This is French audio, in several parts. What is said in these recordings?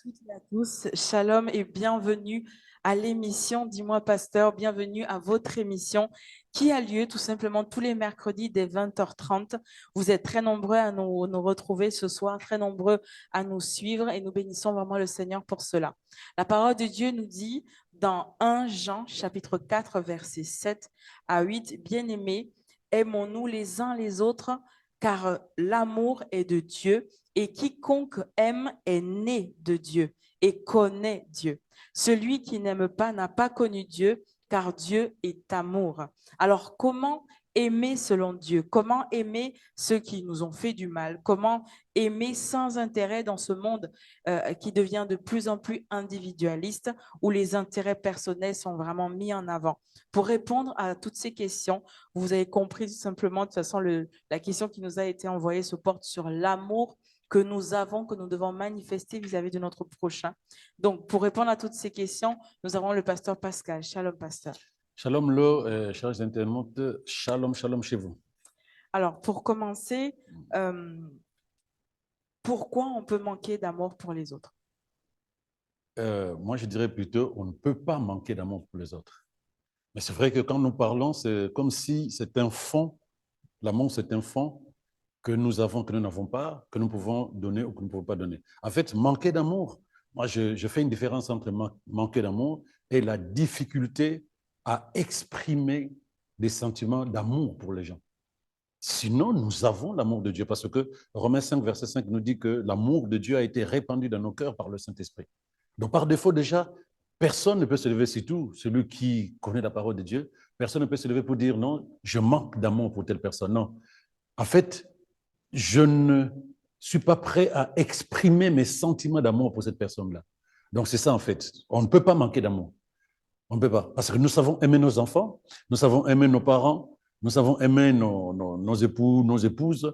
toutes et à tous, shalom et bienvenue à l'émission Dis-moi Pasteur, bienvenue à votre émission qui a lieu tout simplement tous les mercredis dès 20h30. Vous êtes très nombreux à nous retrouver ce soir, très nombreux à nous suivre et nous bénissons vraiment le Seigneur pour cela. La parole de Dieu nous dit dans 1 Jean chapitre 4 versets 7 à 8, Bien-aimés, aimons-nous les uns les autres car l'amour est de Dieu et quiconque aime est né de Dieu et connaît Dieu. Celui qui n'aime pas n'a pas connu Dieu, car Dieu est amour. Alors, comment aimer selon Dieu? Comment aimer ceux qui nous ont fait du mal? Comment aimer sans intérêt dans ce monde qui devient de plus en plus individualiste, où les intérêts personnels sont vraiment mis en avant? Pour répondre à toutes ces questions, vous avez compris tout simplement, de toute façon, la question qui nous a été envoyée se porte sur l'amour que nous avons, que nous devons manifester vis-à-vis de notre prochain. Donc, pour répondre à toutes ces questions, nous avons le pasteur Pascal. Shalom, pasteur. Shalom, Lo, chers internautes. Shalom, shalom chez vous. Alors, pour commencer, pourquoi on peut manquer d'amour pour les autres? Moi, je dirais plutôt, on ne peut pas manquer d'amour pour les autres. Mais c'est vrai que quand nous parlons, c'est comme si c'est un fond, l'amour, c'est un fond que nous avons, que nous n'avons pas, que nous pouvons donner ou que nous ne pouvons pas donner. En fait, manquer d'amour, moi, je fais une différence entre manquer d'amour et la difficulté à exprimer des sentiments d'amour pour les gens. Sinon, nous avons l'amour de Dieu parce que Romains 5, verset 5 nous dit que l'amour de Dieu a été répandu dans nos cœurs par le Saint-Esprit. Donc, par défaut, déjà, personne ne peut se lever, c'est tout, celui qui connaît la parole de Dieu, personne ne peut se lever pour dire non, je manque d'amour pour telle personne. Non. En fait, je ne suis pas prêt à exprimer mes sentiments d'amour pour cette personne-là. Donc, c'est ça, en fait. On ne peut pas manquer d'amour. On ne peut pas. Parce que nous savons aimer nos enfants, nous savons aimer nos parents, nous savons aimer nos époux, nos épouses,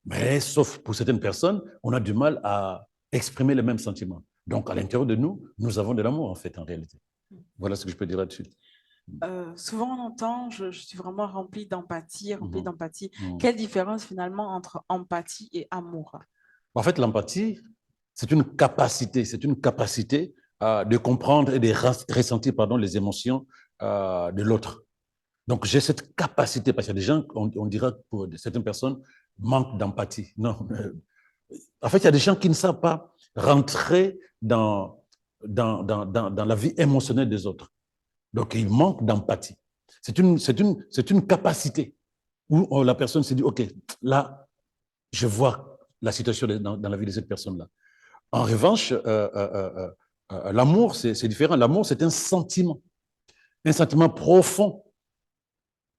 mais sauf pour certaines personnes, on a du mal à exprimer les mêmes sentiments. Donc, à l'intérieur de nous, nous avons de l'amour, en fait, en réalité. Voilà ce que je peux dire là-dessus. Souvent, on entend, je suis vraiment rempli d'empathie, rempli d'empathie. Mhm. Quelle différence finalement entre empathie et amour? En fait, l'empathie, c'est une capacité de comprendre et de ressentir les émotions de l'autre. Donc, j'ai cette capacité, parce qu'il y a des gens, on dira pour certaines personnes, manquent d'empathie. Non. En fait, il y a des gens qui ne savent pas rentrer dans la vie émotionnelle des autres. Donc, ils manquent d'empathie. C'est une capacité où la personne se dit, OK, là, je vois la situation dans la vie de cette personne-là. En revanche, l'amour, c'est différent. L'amour, c'est un sentiment profond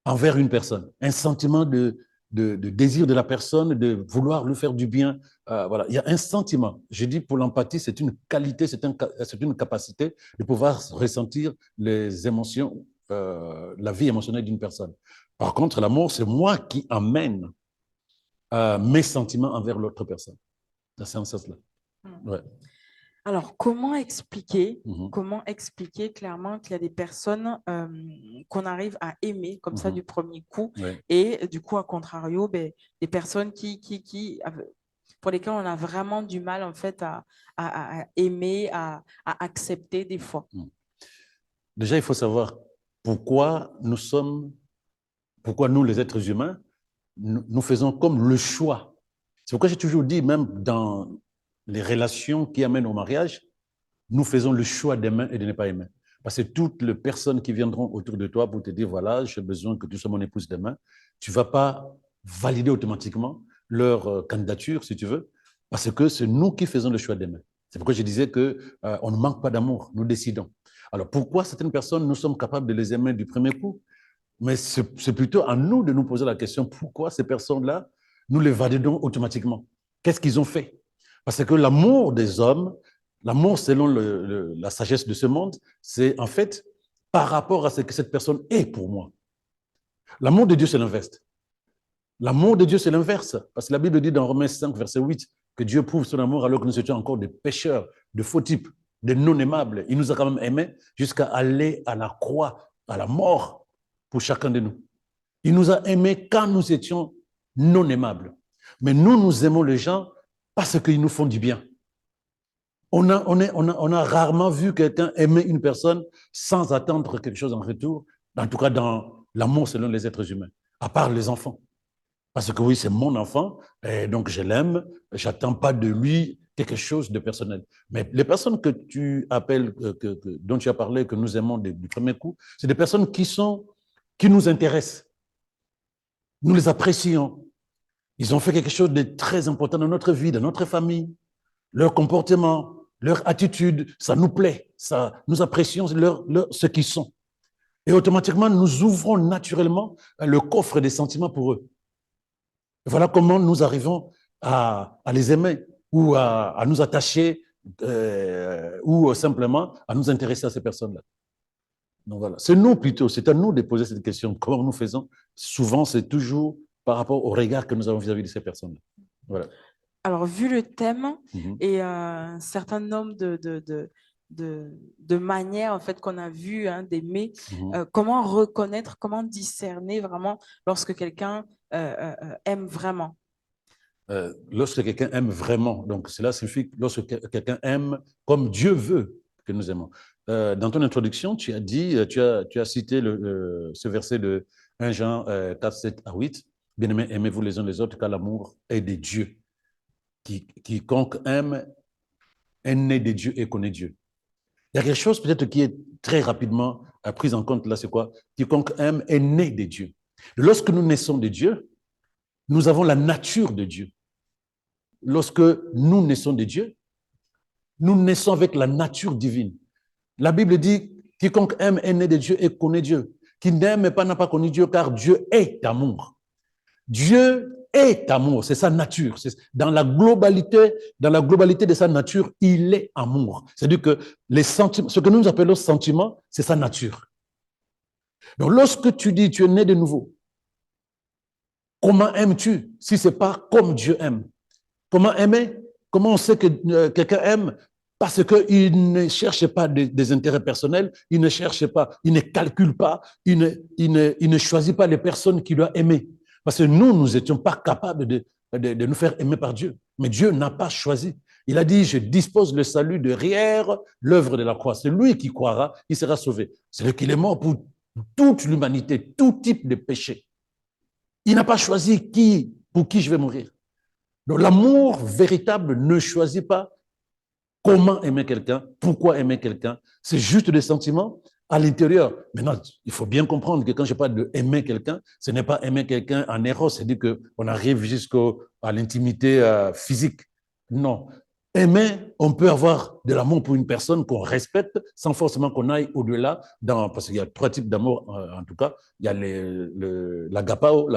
envers une personne, un sentiment de désir de la personne, de vouloir lui faire du bien. Voilà. Il y a un sentiment. Je dis pour l'empathie, c'est une qualité, c'est une capacité de pouvoir ressentir les émotions, la vie émotionnelle d'une personne. Par contre, l'amour, c'est moi qui amène mes sentiments envers l'autre personne. Dans ce sens-là. Ouais. Alors, comment expliquer clairement qu'il y a des personnes qu'on arrive à aimer comme ça du premier coup Ouais. et du coup, à contrario, des personnes pour lesquelles on a vraiment du mal en fait à aimer, à accepter des fois? Déjà, il faut savoir pourquoi nous, les êtres humains, nous faisons comme le choix. C'est pourquoi j'ai toujours dit, même dans les relations qui amènent au mariage, nous faisons le choix d'aimer et de ne pas aimer. Parce que toutes les personnes qui viendront autour de toi pour te dire, voilà, j'ai besoin que tu sois mon épouse demain, tu ne vas pas valider automatiquement leur candidature, si tu veux, parce que c'est nous qui faisons le choix d'aimer. C'est pourquoi je disais qu'on ne manque pas d'amour, nous décidons. Alors pourquoi certaines personnes, nous sommes capables de les aimer du premier coup? Mais c'est plutôt à nous de nous poser la question, pourquoi ces personnes-là, nous les validons automatiquement? Qu'est-ce qu'ils ont fait? Parce que l'amour des hommes, l'amour selon la sagesse de ce monde, c'est en fait par rapport à ce que cette personne est pour moi. L'amour de Dieu, c'est l'inverse. L'amour de Dieu, c'est l'inverse. Parce que la Bible dit dans Romains 5, verset 8, que Dieu prouve son amour alors que nous étions encore des pécheurs, de faux types, de non aimables. Il nous a quand même aimés jusqu'à aller à la croix, à la mort pour chacun de nous. Il nous a aimés quand nous étions non aimables. Mais nous aimons les gens parce qu'ils nous font du bien. On a rarement vu quelqu'un aimer une personne sans attendre quelque chose en retour, en tout cas dans l'amour selon les êtres humains, à part les enfants. Parce que oui, c'est mon enfant, et donc je l'aime, je n'attends pas de lui quelque chose de personnel. Mais les personnes que tu appelles, dont tu as parlé, que nous aimons du premier coup, c'est des personnes qui nous intéressent. Nous les apprécions. Ils ont fait quelque chose de très important dans notre vie, dans notre famille. Leur comportement, leur attitude, ça nous plaît. Nous apprécions ce qu'ils sont. Et automatiquement, nous ouvrons naturellement le coffre des sentiments pour eux. Voilà comment nous arrivons à les aimer ou à nous attacher ou simplement à nous intéresser à ces personnes-là. Donc voilà, c'est nous plutôt, c'est à nous de poser cette question. Comment nous faisons? Souvent, c'est toujours par rapport au regard que nous avons vis-à-vis de ces personnes-là. Voilà. Alors, vu le thème Mhm. et un certain nombre de manières en fait, qu'on a vu hein, d'aimer, Mhm. comment reconnaître, comment discerner vraiment lorsque quelqu'un aime vraiment? Lorsque quelqu'un aime vraiment, donc cela signifie lorsque quelqu'un aime comme Dieu veut que nous aimons. Dans ton introduction, tu as dit, tu as cité ce verset de 1 Jean 4, 7 à 8. Bien-aimés, aimez-vous les uns les autres, car l'amour est de Dieu. Quiconque aime est né de Dieu et connaît Dieu. Il y a quelque chose peut-être qui est très rapidement pris en compte là, c'est quoi? Quiconque aime est né de Dieu. Lorsque nous naissons de Dieu, nous avons la nature de Dieu. Lorsque nous naissons de Dieu, nous naissons avec la nature divine. La Bible dit, quiconque aime est né de Dieu et connaît Dieu. Qui n'aime pas n'a pas connu Dieu, car Dieu est amour. Dieu est amour, c'est sa nature. Dans la globalité de sa nature, il est amour. C'est-à-dire que les sentiments, ce que nous appelons sentiments, c'est sa nature. Donc lorsque tu dis tu es né de nouveau, comment aimes-tu si ce n'est pas comme Dieu aime? Comment aimer? Comment on sait que quelqu'un aime? Parce qu'il ne cherche pas des intérêts personnels, il ne cherche pas, il ne calcule pas, il ne choisit pas les personnes qu'il doit aimer. Parce que nous n'étions pas capables de nous faire aimer par Dieu. Mais Dieu n'a pas choisi. Il a dit, je dispose le salut derrière l'œuvre de la croix. C'est lui qui croira, il sera sauvé. C'est lui qui est mort pour toute l'humanité, tout type de péché. Il n'a pas choisi pour qui je vais mourir. Donc l'amour véritable ne choisit pas comment aimer quelqu'un, pourquoi aimer quelqu'un. C'est juste des sentiments à l'intérieur. Maintenant, il faut bien comprendre que quand je parle de aimer quelqu'un, ce n'est pas aimer quelqu'un en éros, c'est-à-dire qu'on arrive jusqu'à l'intimité physique. Non. Aimer, on peut avoir de l'amour pour une personne qu'on respecte sans forcément qu'on aille au-delà, parce qu'il y a trois types d'amour en tout cas. Il y a l'agapao,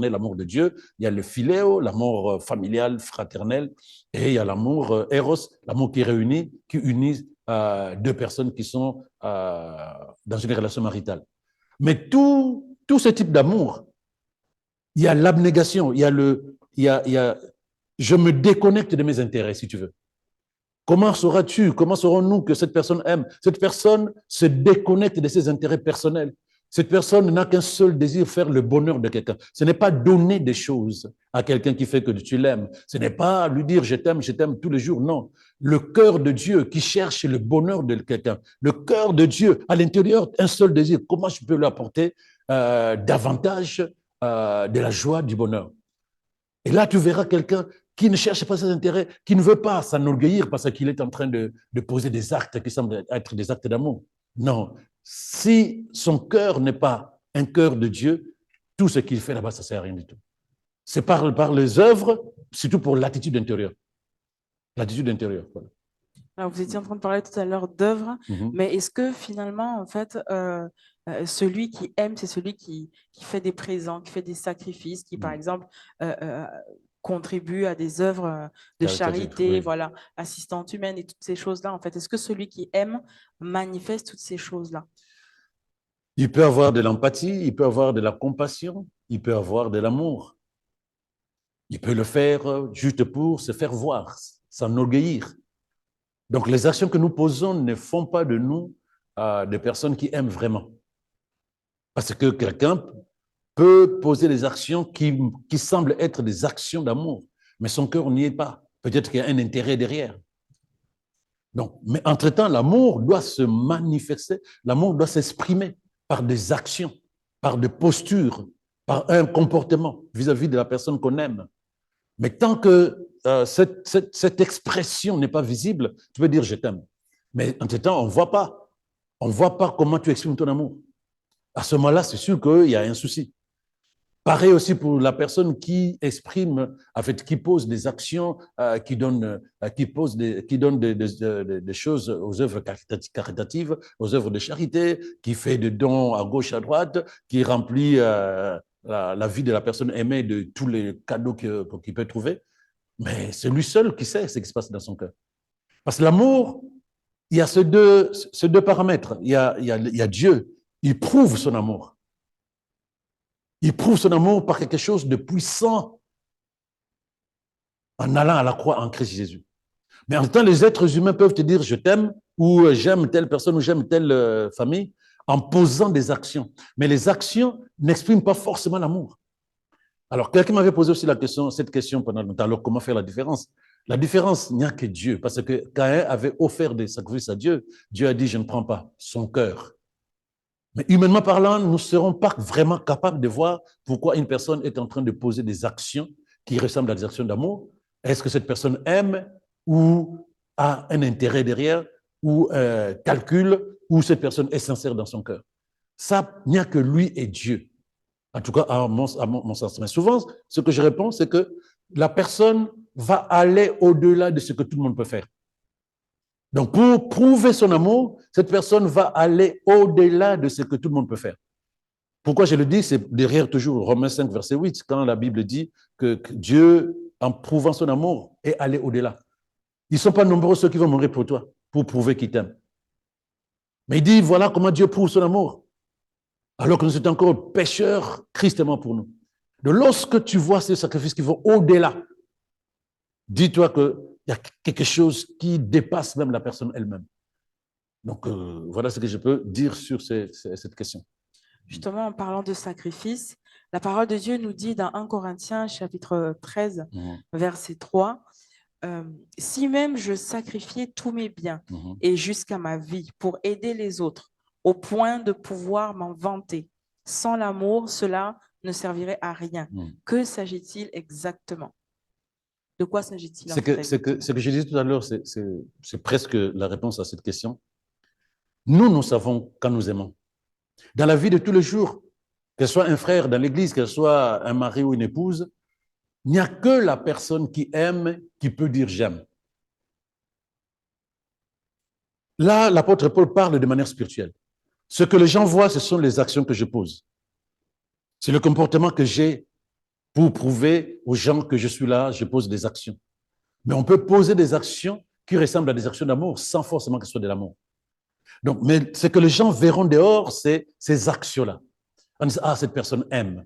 l'amour de Dieu, il y a le philéo, l'amour familial, fraternel, et il y a l'amour éros, l'amour qui unit deux personnes qui sont dans une relation maritale. Mais tout ce type d'amour, il y a l'abnégation, je me déconnecte de mes intérêts, si tu veux. Comment saurons-nous que cette personne aime? Cette personne se déconnecte de ses intérêts personnels. Cette personne n'a qu'un seul désir, faire le bonheur de quelqu'un. Ce n'est pas donner des choses à quelqu'un qui fait que tu l'aimes. Ce n'est pas lui dire je t'aime tous les jours. Non. Le cœur de Dieu qui cherche le bonheur de quelqu'un. Le cœur de Dieu, à l'intérieur, un seul désir. Comment je peux lui apporter davantage de la joie, du bonheur? Et là, tu verras quelqu'un qui ne cherche pas ses intérêts, qui ne veut pas s'enorgueillir parce qu'il est en train de poser des actes qui semblent être des actes d'amour. Non. Si son cœur n'est pas un cœur de Dieu, tout ce qu'il fait là-bas, ça ne sert à rien du tout. C'est par les œuvres, surtout pour l'attitude intérieure. L'attitude intérieure. Voilà. Alors, vous étiez en train de parler tout à l'heure d'œuvre, mais est-ce que finalement, en fait, celui qui aime, c'est celui qui fait des présents, qui fait des sacrifices, qui, par exemple, contribue à des œuvres de charité, oui. voilà, assistante humaine et toutes ces choses-là, en fait. Est-ce que celui qui aime manifeste toutes ces choses-là? Il peut avoir de l'empathie, il peut avoir de la compassion, il peut avoir de l'amour. Il peut le faire juste pour se faire voir, s'enorgueillir. Donc, les actions que nous posons ne font pas de nous des personnes qui aiment vraiment. Parce que quelqu'un peut poser des actions qui semblent être des actions d'amour, mais son cœur n'y est pas. Peut-être qu'il y a un intérêt derrière. Donc, mais entre-temps, l'amour doit se manifester, l'amour doit s'exprimer par des actions, par des postures, par un comportement vis-à-vis de la personne qu'on aime. Mais tant que cette expression n'est pas visible, tu peux dire je t'aime. Mais entre-temps, on ne voit pas. On ne voit pas comment tu exprimes ton amour. À ce moment-là, c'est sûr qu'il y a un souci. Pareil aussi pour la personne qui exprime, en fait, qui pose des actions, qui donne des choses aux œuvres caritatives, aux œuvres de charité, qui fait des dons à gauche, à droite, qui remplit la vie de la personne aimée de tous les cadeaux qu'il peut trouver. Mais c'est lui seul qui sait ce qui se passe dans son cœur. Parce que l'amour, il y a ces deux paramètres. Il y a Dieu, il prouve son amour. Il prouve son amour par quelque chose de puissant en allant à la croix en Christ Jésus. Mais en même temps, les êtres humains peuvent te dire je t'aime ou j'aime telle personne ou j'aime telle famille en posant des actions. Mais les actions n'expriment pas forcément l'amour. Alors, quelqu'un m'avait posé aussi cette question pendant longtemps. Alors, comment faire la différence? La différence, il n'y a que Dieu. Parce que Caïn avait offert des sacrifices à Dieu. Dieu a dit, je ne prends pas son cœur. Mais humainement parlant, nous ne serons pas vraiment capables de voir pourquoi une personne est en train de poser des actions qui ressemblent à des actions d'amour. Est-ce que cette personne aime ou a un intérêt derrière ou calcule ou cette personne est sincère dans son cœur? Ça, il n'y a que lui et Dieu. En tout cas, à mon sens. Mais souvent, ce que je réponds, c'est que la personne va aller au-delà de ce que tout le monde peut faire. Donc, pour prouver son amour, cette personne va aller au-delà de ce que tout le monde peut faire. Pourquoi je le dis? C'est derrière toujours Romains 5, verset 8, quand la Bible dit que Dieu, en prouvant son amour, est allé au-delà. Ils ne sont pas nombreux ceux qui vont mourir pour toi, pour prouver qu'ils t'aiment. Mais il dit, voilà comment Dieu prouve son amour. Alors que nous sommes encore pécheurs, Christ est mort pour nous. Donc, lorsque tu vois ces sacrifices qui vont au-delà, dis-toi qu'il y a quelque chose qui dépasse même la personne elle-même. Donc, voilà ce que je peux dire sur cette question. Justement, en parlant de sacrifice, la parole de Dieu nous dit dans 1 Corinthiens chapitre 13, verset 3, si même je sacrifiais tous mes biens et jusqu'à ma vie pour aider les autres, au point de pouvoir m'en vanter, sans l'amour, cela ne servirait à rien. Que s'agit-il exactement? De quoi s'agit-il en fait? Ce que je disais tout à l'heure, c'est presque la réponse à cette question. Nous savons quand nous aimons. Dans la vie de tous les jours, que ce soit un frère dans l'église, que ce soit un mari ou une épouse, il n'y a que la personne qui aime qui peut dire j'aime. Là, l'apôtre Paul parle de manière spirituelle. Ce que les gens voient, ce sont les actions que je pose. C'est le comportement que j'ai pour prouver aux gens que je suis là, je pose des actions. Mais on peut poser des actions qui ressemblent à des actions d'amour sans forcément que ce soit de l'amour. Donc, mais ce que les gens verront dehors, c'est ces actions-là. On dit, ah, cette personne aime.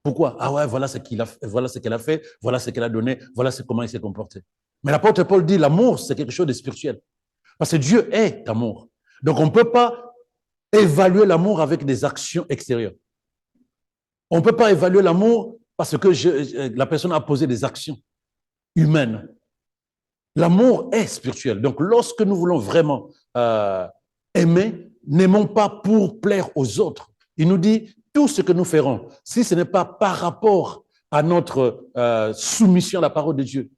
Pourquoi? Ah ouais, voilà ce qu'elle a fait, voilà ce qu'elle a donné, voilà comment il s'est comporté. Mais l'apôtre Paul dit, l'amour, c'est quelque chose de spirituel. Parce que Dieu est amour. Donc, on ne peut pas évaluer l'amour avec des actions extérieures. On ne peut pas évaluer l'amour parce que la personne a posé des actions humaines. L'amour est spirituel. Donc, lorsque nous voulons vraiment aimer, n'aimons pas pour plaire aux autres. Il nous dit, tout ce que nous ferons, si ce n'est pas par rapport à notre soumission à la parole de Dieu,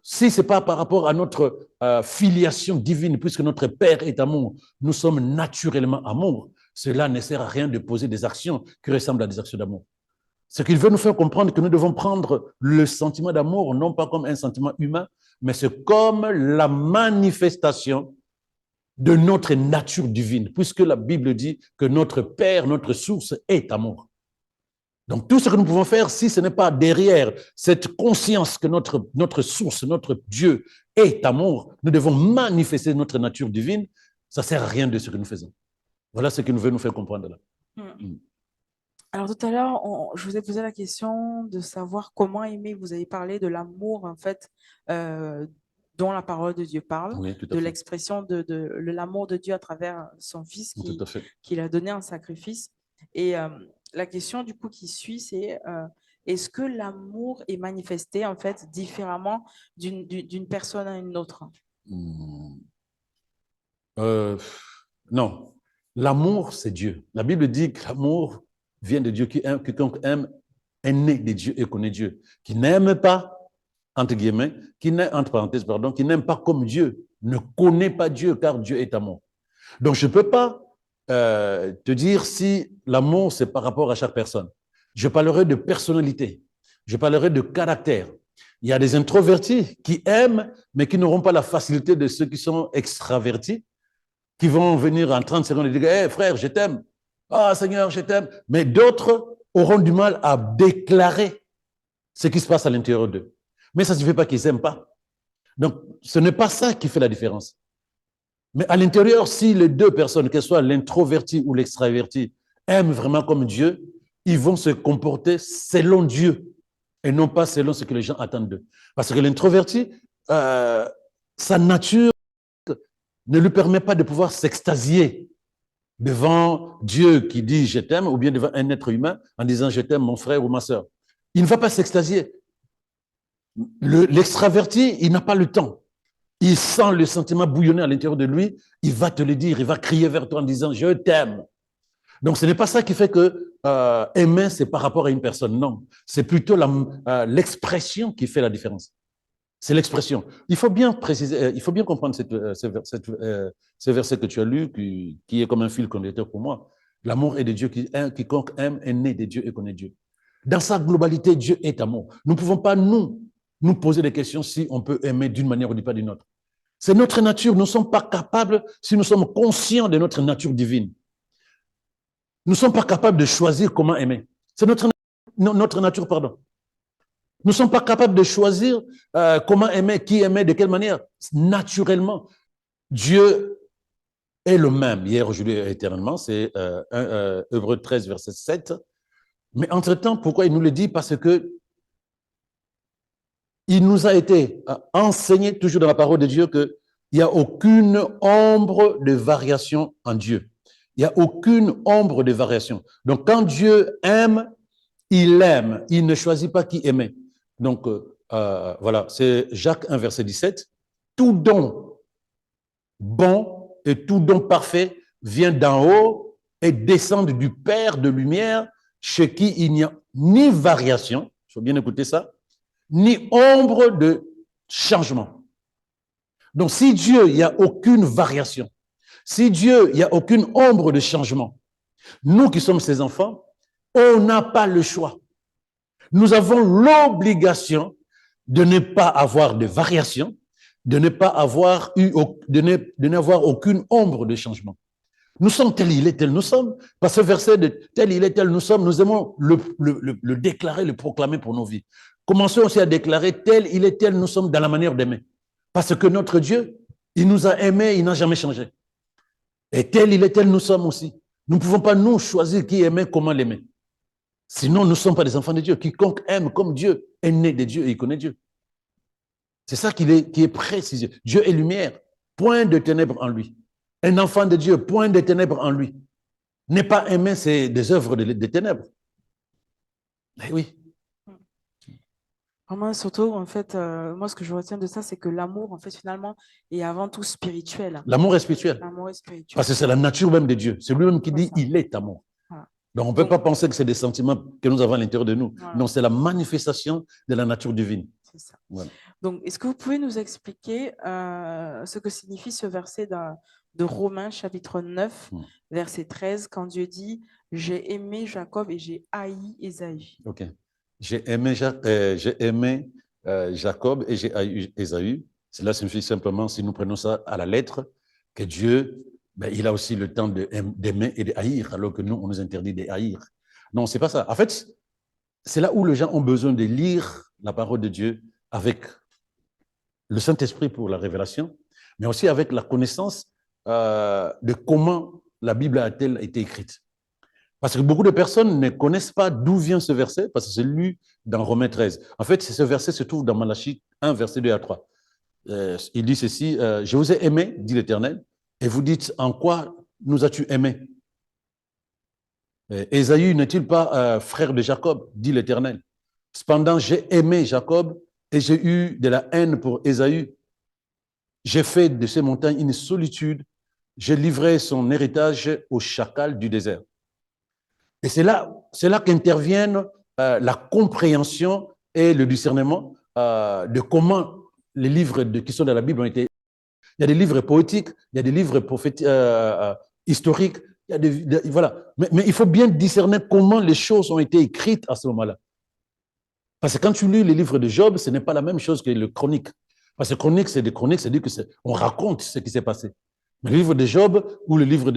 si ce n'est pas par rapport à notre filiation divine, puisque notre Père est amour, nous sommes naturellement amour, cela ne sert à rien de poser des actions qui ressemblent à des actions d'amour. Ce qu'il veut nous faire comprendre que nous devons prendre le sentiment d'amour, non pas comme un sentiment humain, mais c'est comme la manifestation de notre nature divine, puisque la Bible dit que notre Père, notre source est amour. Donc, tout ce que nous pouvons faire, si ce n'est pas derrière cette conscience que notre source, notre Dieu est amour, nous devons manifester notre nature divine, ça ne sert à rien de ce que nous faisons. Voilà ce qu'il veut nous faire comprendre là. Alors tout à l'heure, je vous ai posé la question de savoir comment aimer. Vous avez parlé de l'amour, en fait, dont la parole de Dieu parle, oui, de l'expression de l'amour de Dieu à travers son Fils qu'il a donné en sacrifice. Et la question du coup qui suit, c'est est-ce que l'amour est manifesté en fait différemment d'une personne à une autre? Euh, non. L'amour, c'est Dieu. La Bible dit que l'amour vient de Dieu. Quiconque aime est né de Dieu et connaît Dieu. Qui n'aime pas, entre guillemets, entre parenthèses, pardon, qui n'aime pas comme Dieu, ne connaît pas Dieu, car Dieu est amour. Donc, je ne peux pas te dire si l'amour, c'est par rapport à chaque personne. Je parlerai de personnalité. Je parlerai de caractère. Il y a des introvertis qui aiment, mais qui n'auront pas la facilité de ceux qui sont extravertis, qui vont venir en 30 secondes et dire hey, frère, je t'aime. Ah, Seigneur, je t'aime. Mais d'autres auront du mal à déclarer ce qui se passe à l'intérieur d'eux. Mais ça ne signifie pas qu'ils n'aiment pas. Donc, ce n'est pas ça qui fait la différence. Mais à l'intérieur, si les deux personnes, qu'elles soient l'introverti ou l'extraverti, aiment vraiment comme Dieu, ils vont se comporter selon Dieu et non pas selon ce que les gens attendent d'eux. Parce que l'introverti, sa nature ne lui permet pas de pouvoir s'extasier devant Dieu qui dit je t'aime ou bien devant un être humain en disant je t'aime mon frère ou ma soeur. Il ne va pas s'extasier. L'extraverti, il n'a pas le temps. Il sent le sentiment bouillonner à l'intérieur de lui, il va te le dire, il va crier vers toi en disant je t'aime. Donc ce n'est pas ça qui fait que aimer c'est par rapport à une personne, non. C'est plutôt l'expression qui fait la différence. C'est l'expression. Il faut bien préciser, il faut bien comprendre ce verset que tu as lu, qui est comme un fil conducteur pour moi. L'amour est de Dieu, quiconque aime est né de Dieu et connaît Dieu. Dans sa globalité, Dieu est amour. Nous ne pouvons pas nous poser des questions si on peut aimer d'une manière ou pas d'une autre. C'est notre nature. Nous ne sommes pas capables, si nous sommes conscients de notre nature divine, nous ne sommes pas capables de choisir comment aimer. C'est notre nature, pardon. Nous ne sommes pas capables de choisir comment aimer, qui aimer, de quelle manière. Naturellement, Dieu est le même, hier, aujourd'hui et éternellement. C'est Hébreux 13, verset 7. Mais entre-temps, pourquoi il nous le dit? Parce que il nous a été enseigné, toujours dans la parole de Dieu, qu'il n'y a aucune ombre de variation en Dieu. Il n'y a aucune ombre de variation. Donc, quand Dieu aime, il aime. Il ne choisit pas qui aimer. Donc, voilà, c'est Jacques 1, verset 17. Tout don bon et tout don parfait vient d'en haut et descend du Père de lumière, chez qui il n'y a ni variation, il faut bien écouter ça, ni ombre de changement. Donc, si Dieu, il n'y a aucune variation, si Dieu, il n'y a aucune ombre de changement, nous qui sommes ses enfants, on n'a pas le choix. Nous avons l'obligation de ne pas avoir de variation, de ne pas avoir de n'avoir aucune ombre de changement. Nous sommes tel il est, tel nous sommes. Par ce verset de tel il est, tel nous sommes, nous aimons le déclarer, le proclamer pour nos vies. Commençons aussi à déclarer tel il est, tel nous sommes dans la manière d'aimer. Parce que notre Dieu, il nous a aimés, il n'a jamais changé. Et tel il est, tel nous sommes aussi. Nous ne pouvons pas nous choisir qui aimer, comment l'aimer. Sinon, nous ne sommes pas des enfants de Dieu. Quiconque aime comme Dieu est né de Dieu et il connaît Dieu. C'est ça qui est précisé. Dieu est lumière, point de ténèbres en lui. Un enfant de Dieu, point de ténèbres en lui. N'est pas aimé, c'est des œuvres des ténèbres. Eh oui. Moi, surtout, en fait, moi, ce que je retiens de ça, c'est que l'amour, en fait, finalement, est avant tout spirituel. L'amour est spirituel. L'amour est spirituel. Parce que c'est la nature même de Dieu. C'est lui-même qui dit, il est amour. Voilà. Donc, on ne peut pas penser que c'est des sentiments que nous avons à l'intérieur de nous. Voilà. Non, c'est la manifestation de la nature divine. C'est ça. Voilà. Donc, est-ce que vous pouvez nous expliquer ce que signifie ce verset de Romains, chapitre 9, verset 13, quand Dieu dit « J'ai aimé Jacob et j'ai haï Ésaü ». Ok. J'ai aimé Jacob et j'ai haï Ésaü. Cela signifie simplement, si nous prenons ça à la lettre, que Dieu, il a aussi le temps d'aimer et de haïr, alors que nous, on nous interdit de haïr. Non, c'est pas ça. En fait, c'est là où les gens ont besoin de lire la parole de Dieu avec le Saint-Esprit pour la révélation, mais aussi avec la connaissance de comment la Bible a-t-elle été écrite. Parce que beaucoup de personnes ne connaissent pas d'où vient ce verset, parce que c'est lu dans Romains 13. En fait, ce verset se trouve dans Malachie 1, verset 2 à 3. Il dit ceci, je vous ai aimé, dit l'Éternel, et vous dites, en quoi nous as-tu aimé? Ésaü n'est-il pas frère de Jacob, dit l'Éternel. Cependant, j'ai aimé Jacob et j'ai eu de la haine pour Ésaü. J'ai fait de ces montagnes une solitude, j'ai livré son héritage au chacal du désert. Et c'est là qu'interviennent la compréhension et le discernement de comment les livres qui sont dans la Bible ont été. Il y a des livres poétiques, il y a des livres historiques, il y a voilà. Mais il faut bien discerner comment les choses ont été écrites à ce moment-là. Parce que quand tu lis les livres de Job, ce n'est pas la même chose que le chronique. Parce que chronique, c'est des chroniques, c'est-à-dire qu'on raconte ce qui s'est passé. Mais le livre de Job ou le livre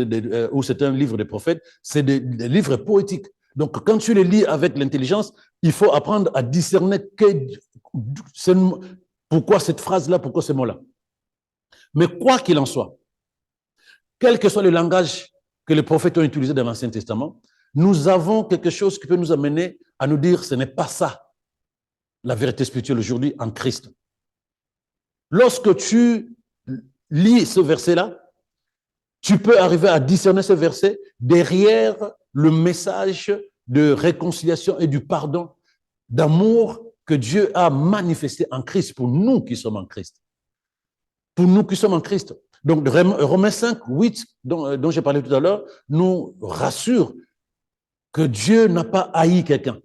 ou c'est un livre des prophètes, c'est des livres poétiques. Donc, quand tu les lis avec l'intelligence, il faut apprendre à discerner pourquoi cette phrase-là, pourquoi ce mot-là. Mais quoi qu'il en soit, quel que soit le langage que les prophètes ont utilisé dans l'Ancien Testament, nous avons quelque chose qui peut nous amener à nous dire ce n'est pas ça la vérité spirituelle aujourd'hui en Christ. Lorsque tu lis ce verset-là, tu peux arriver à discerner ce verset derrière le message de réconciliation et du pardon, d'amour que Dieu a manifesté en Christ pour nous qui sommes en Christ. Pour nous qui sommes en Christ. Donc, Romains 5, 8, dont j'ai parlé tout à l'heure, nous rassure que Dieu n'a pas haï quelqu'un.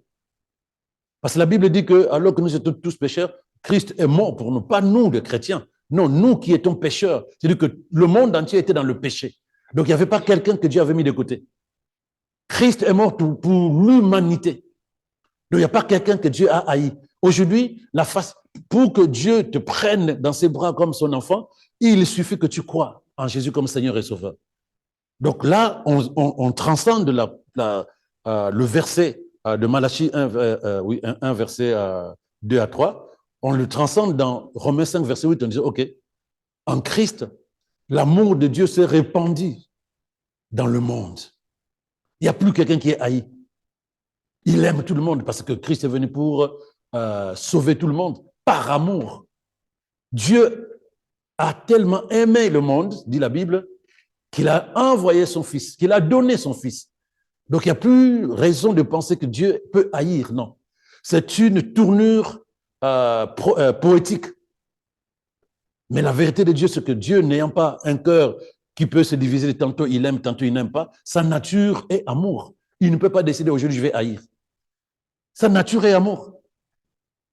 Parce que la Bible dit que, alors que nous étions tous pécheurs, Christ est mort pour nous, pas nous, les chrétiens. Non, nous qui étions pécheurs. C'est-à-dire que le monde entier était dans le péché. Donc, il n'y avait pas quelqu'un que Dieu avait mis de côté. Christ est mort pour l'humanité. Donc, il n'y a pas quelqu'un que Dieu a haï. Aujourd'hui, pour que Dieu te prenne dans ses bras comme son enfant, il suffit que tu crois en Jésus comme Seigneur et Sauveur. Donc là, on transcende le verset de Malachie 1, verset 2 à 3. On le transcende dans Romains 5, verset 8. On dit, OK, en Christ, l'amour de Dieu s'est répandu dans le monde. Il n'y a plus quelqu'un qui est haï. Il aime tout le monde parce que Christ est venu pour sauver tout le monde par amour. Dieu a tellement aimé le monde, dit la Bible, qu'il a envoyé son Fils, qu'il a donné son Fils. Donc, il n'y a plus raison de penser que Dieu peut haïr, non. C'est une tournure poétique. Mais la vérité de Dieu, c'est que Dieu, n'ayant pas un cœur qui peut se diviser, tantôt il aime, tantôt il n'aime pas, sa nature est amour. Il ne peut pas décider aujourd'hui, je vais haïr. Sa nature est amour.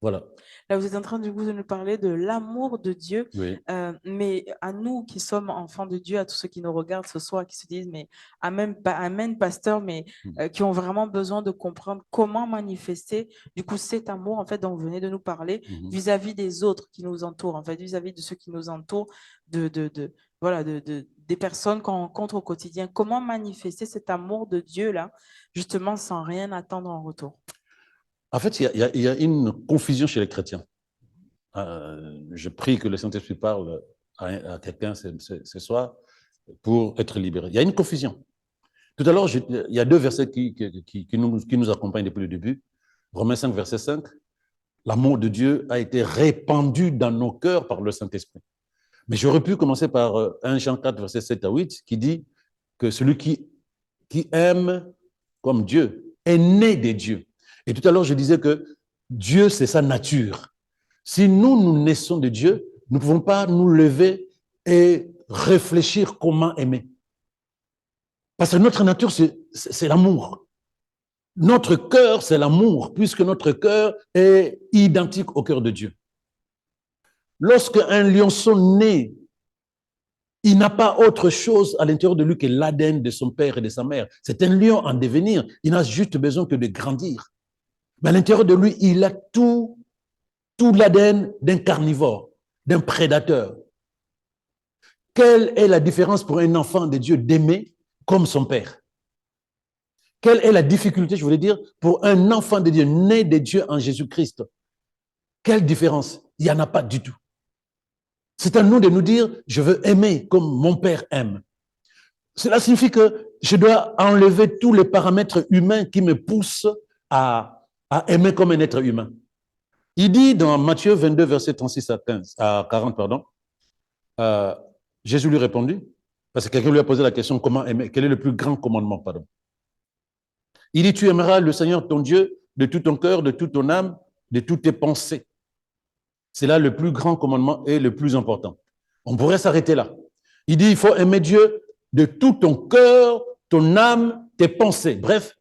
Voilà. Là, vous êtes en train de nous parler de l'amour de Dieu, oui. Mais à nous qui sommes enfants de Dieu, à tous ceux qui nous regardent ce soir, qui se disent, mais amen, pasteur, mais qui ont vraiment besoin de comprendre comment manifester, du coup, cet amour, en fait, dont vous venez de nous parler, vis-à-vis des autres qui nous entourent, en fait, vis-à-vis de ceux qui nous entourent, des personnes qu'on rencontre au quotidien. Comment manifester cet amour de Dieu-là, justement, sans rien attendre en retour? En fait, il y a une confusion chez les chrétiens. Je prie que le Saint-Esprit parle à quelqu'un ce soir pour être libéré. Il y a une confusion. Tout à l'heure, il y a deux versets qui nous accompagnent depuis le début. Romains 5, verset 5. L'amour de Dieu a été répandu dans nos cœurs par le Saint-Esprit. Mais j'aurais pu commencer par 1 Jean 4, verset 7 à 8, qui dit que celui qui aime comme Dieu est né des dieux. Et tout à l'heure, je disais que Dieu, c'est sa nature. Si nous naissons de Dieu, nous ne pouvons pas nous lever et réfléchir comment aimer. Parce que notre nature, c'est l'amour. Notre cœur, c'est l'amour, puisque notre cœur est identique au cœur de Dieu. Lorsque un lionceau naît, il n'a pas autre chose à l'intérieur de lui que l'ADN de son père et de sa mère. C'est un lion en devenir. Il n'a juste besoin que de grandir. Mais à l'intérieur de lui, il a tout l'ADN d'un carnivore, d'un prédateur. Quelle est la différence pour un enfant de Dieu d'aimer comme son père? Quelle est la difficulté, je voulais dire, pour un enfant de Dieu né de Dieu en Jésus-Christ? Quelle différence? Il n'y en a pas du tout. C'est à nous de nous dire, je veux aimer comme mon père aime. Cela signifie que je dois enlever tous les paramètres humains qui me poussent à aimer comme un être humain. Il dit dans Matthieu 22, verset 36 à 40, Jésus lui répondit, parce que quelqu'un lui a posé la question, comment aimer? Quel est le plus grand commandement, Il dit, tu aimeras le Seigneur ton Dieu de tout ton cœur, de toute ton âme, de toutes tes pensées. C'est là le plus grand commandement et le plus important. On pourrait s'arrêter là. Il dit, il faut aimer Dieu de tout ton cœur, ton âme, tes pensées. Bref,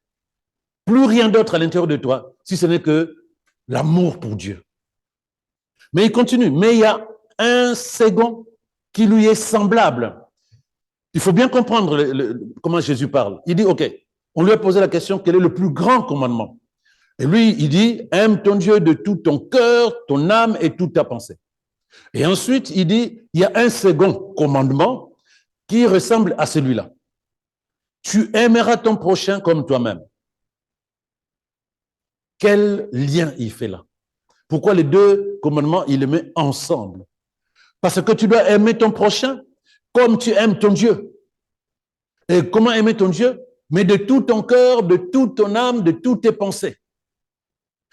plus rien d'autre à l'intérieur de toi, si ce n'est que l'amour pour Dieu. Mais il continue. Mais il y a un second qui lui est semblable. Il faut bien comprendre comment Jésus parle. Il dit, OK, on lui a posé la question, quel est le plus grand commandement? Et lui, il dit, aime ton Dieu de tout ton cœur, ton âme et toute ta pensée. Et ensuite, il dit, il y a un second commandement qui ressemble à celui-là. Tu aimeras ton prochain comme toi-même. Quel lien il fait là? Pourquoi les deux commandements, il les met ensemble? Parce que tu dois aimer ton prochain comme tu aimes ton Dieu. Et comment aimer ton Dieu? Mais de tout ton cœur, de toute ton âme, de toutes tes pensées.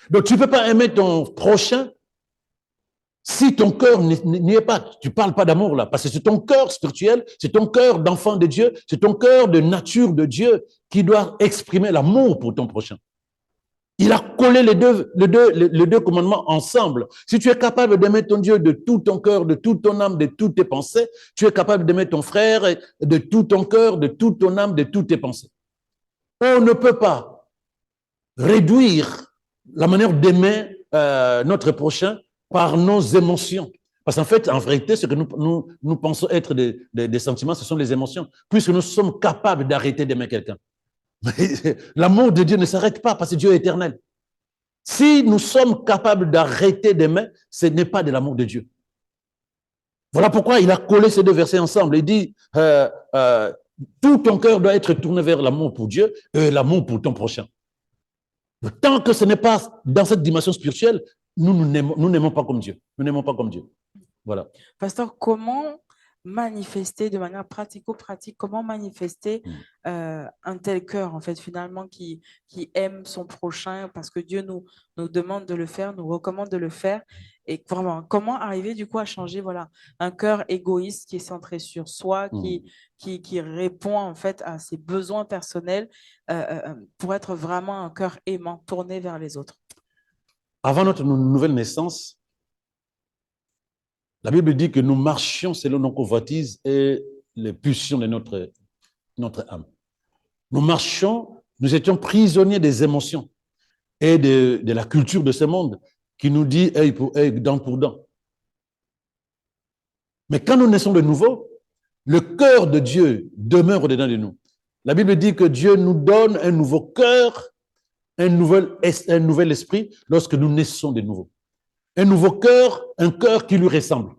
Donc, tu ne peux pas aimer ton prochain si ton cœur n'y est pas. Tu ne parles pas d'amour là, parce que c'est ton cœur spirituel, c'est ton cœur d'enfant de Dieu, c'est ton cœur de nature de Dieu qui doit exprimer l'amour pour ton prochain. Il a collé les deux commandements ensemble. Si tu es capable d'aimer ton Dieu de tout ton cœur, de toute ton âme, de toutes tes pensées, tu es capable d'aimer ton frère de tout ton cœur, de toute ton âme, de toutes tes pensées. On ne peut pas réduire la manière d'aimer notre prochain par nos émotions. Parce qu'en fait, en vérité, ce que nous pensons être des sentiments, ce sont les émotions, puisque nous sommes capables d'arrêter d'aimer quelqu'un. L'amour de Dieu ne s'arrête pas parce que Dieu est éternel. Si nous sommes capables d'arrêter d'aimer, ce n'est pas de l'amour de Dieu. Voilà pourquoi il a collé ces deux versets ensemble. Il dit, tout ton cœur doit être tourné vers l'amour pour Dieu et l'amour pour ton prochain. Tant que ce n'est pas dans cette dimension spirituelle, nous n'aimons pas comme Dieu. Nous n'aimons pas comme Dieu. Voilà. Pasteur, comment manifester de manière pratico-pratique, comment manifester un tel cœur, en fait, finalement, qui aime son prochain parce que Dieu nous demande de le faire, nous recommande de le faire. Et vraiment, comment arriver, du coup, à changer, voilà, un cœur égoïste qui est centré sur soi, qui répond, en fait, à ses besoins personnels pour être vraiment un cœur aimant, tourné vers les autres. Avant notre nouvelle naissance, la Bible dit que nous marchions selon nos convoitises et les pulsions de notre âme. Nous marchions, nous étions prisonniers des émotions et de la culture de ce monde qui nous dit œil pour œil, dent pour dent. Mais quand nous naissons de nouveau, le cœur de Dieu demeure au-dedans de nous. La Bible dit que Dieu nous donne un nouveau cœur, un nouvel esprit lorsque nous naissons de nouveau. Un nouveau cœur, un cœur qui lui ressemble.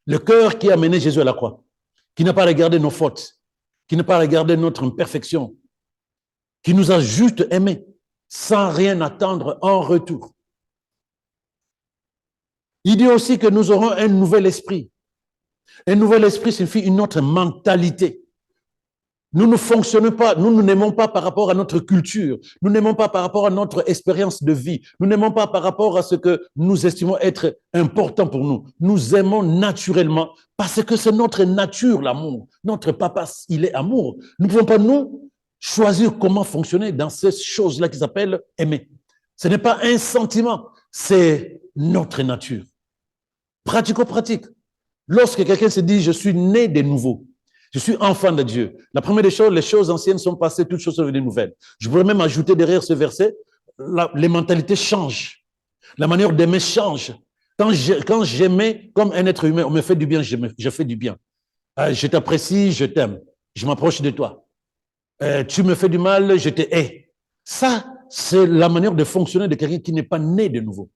Le cœur qui a mené Jésus à la croix, qui n'a pas regardé nos fautes, qui n'a pas regardé notre imperfection, qui nous a juste aimés sans rien attendre en retour. Il dit aussi que nous aurons un nouvel esprit. Un nouvel esprit signifie une autre mentalité. Nous ne fonctionnons pas, nous n'aimons pas par rapport à notre culture, nous n'aimons pas par rapport à notre expérience de vie, nous n'aimons pas par rapport à ce que nous estimons être important pour nous. Nous aimons naturellement parce que c'est notre nature, l'amour. Notre papa, il est amour. Nous ne pouvons pas, nous, choisir comment fonctionner dans ces choses-là qui s'appellent aimer. Ce n'est pas un sentiment, c'est notre nature. Pratico-pratique. Lorsque quelqu'un se dit « je suis né de nouveau », je suis enfant de Dieu. La première des choses, les choses anciennes sont passées, toutes choses sont devenues nouvelles. Je pourrais même ajouter derrière ce verset, les mentalités changent. La manière d'aimer change. Quand j'aimais comme un être humain, on me fait du bien, je fais du bien. Je t'apprécie, je t'aime. Je m'approche de toi. Tu me fais du mal, je te hais. Ça, c'est la manière de fonctionner de quelqu'un qui n'est pas né de nouveau.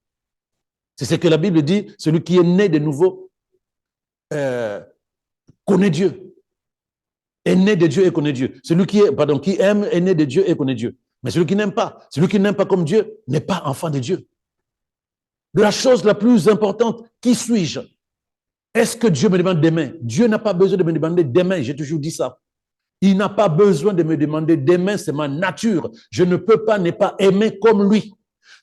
C'est ce que la Bible dit, celui qui est né de nouveau connaît Dieu. Est né de Dieu et connaît Dieu. Celui qui aime est né de Dieu et connaît Dieu. Mais celui qui n'aime pas comme Dieu n'est pas enfant de Dieu. De la chose la plus importante, qui suis-je? Est-ce que Dieu me demande d'aimer? Dieu n'a pas besoin de me demander d'aimer, j'ai toujours dit ça. Il n'a pas besoin de me demander d'aimer, c'est ma nature. Je ne peux pas ne pas aimer comme lui.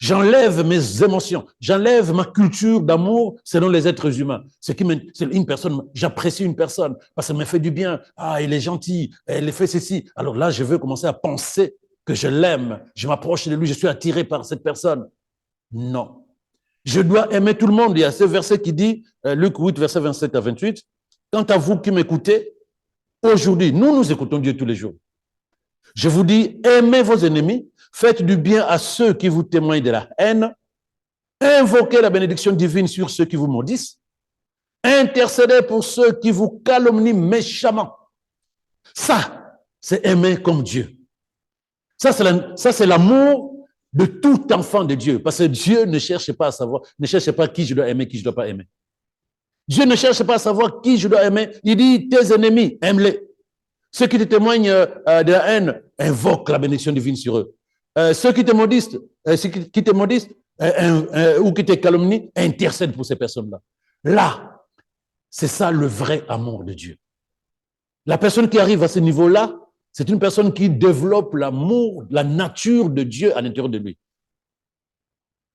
J'enlève mes émotions, j'enlève ma culture d'amour selon les êtres humains. C'est une personne, j'apprécie une personne parce qu'elle me fait du bien. Ah, elle est gentille, elle fait ceci. Alors là, je veux commencer à penser que je l'aime. Je m'approche de lui, je suis attiré par cette personne. Non. Je dois aimer tout le monde. Il y a ce verset qui dit, Luc 8, verset 27 à 28, « Quant à vous qui m'écoutez, Aujourd'hui, nous écoutons Dieu tous les jours. Je vous dis, aimez vos ennemis, faites du bien à ceux qui vous témoignent de la haine, invoquez la bénédiction divine sur ceux qui vous maudissent, intercédez pour ceux qui vous calomnient méchamment. Ça, c'est aimer comme Dieu. Ça, c'est l'amour de tout enfant de Dieu. Parce que Dieu ne cherche pas à savoir, ne cherche pas qui je dois aimer, qui je ne dois pas aimer. Dieu ne cherche pas à savoir qui je dois aimer. Il dit, tes ennemis, aime-les. Ceux qui te témoignent de la haine, invoque la bénédiction divine sur eux. Ceux qui te maudissent, ou qui te calomnient, intercède pour ces personnes-là. Là, c'est ça le vrai amour de Dieu. La personne qui arrive à ce niveau-là, c'est une personne qui développe l'amour, la nature de Dieu à l'intérieur de lui.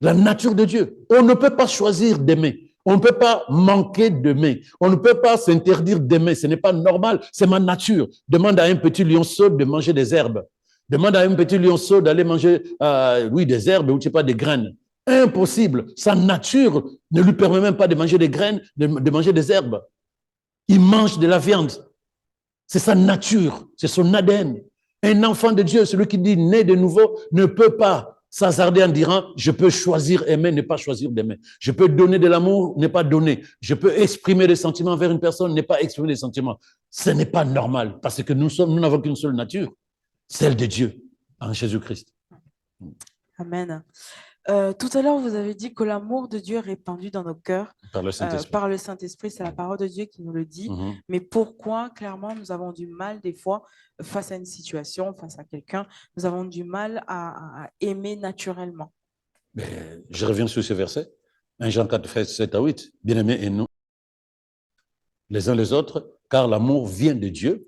La nature de Dieu. On ne peut pas choisir d'aimer. On ne peut pas manquer d'aimer. On ne peut pas s'interdire d'aimer. Ce n'est pas normal. C'est ma nature. Demande à un petit lionceau de manger des herbes. Demande à un petit lionceau d'aller manger, des herbes ou je sais pas, des graines. Impossible. Sa nature ne lui permet même pas de manger des graines, de manger des herbes. Il mange de la viande. C'est sa nature, c'est son ADN. Un enfant de Dieu, celui qui dit né de nouveau, ne peut pas s'hasarder en disant je peux choisir aimer, ne pas choisir d'aimer. Je peux donner de l'amour, ne pas donner. Je peux exprimer des sentiments envers une personne, ne pas exprimer des sentiments. Ce n'est pas normal parce que nous n'avons qu'une seule nature, celle de Dieu en Jésus-Christ. Amen. Tout à l'heure, vous avez dit que l'amour de Dieu est répandu dans nos cœurs Par le Saint-Esprit. par le Saint-Esprit. C'est la parole de Dieu qui nous le dit. Mais pourquoi, clairement, nous avons du mal des fois face à une situation, face à quelqu'un, nous avons du mal à aimer naturellement? Je reviens sur ce verset. 1 Jean 4, 7 à 8. Bien-aimés, et nous, les uns les autres, car l'amour vient de Dieu.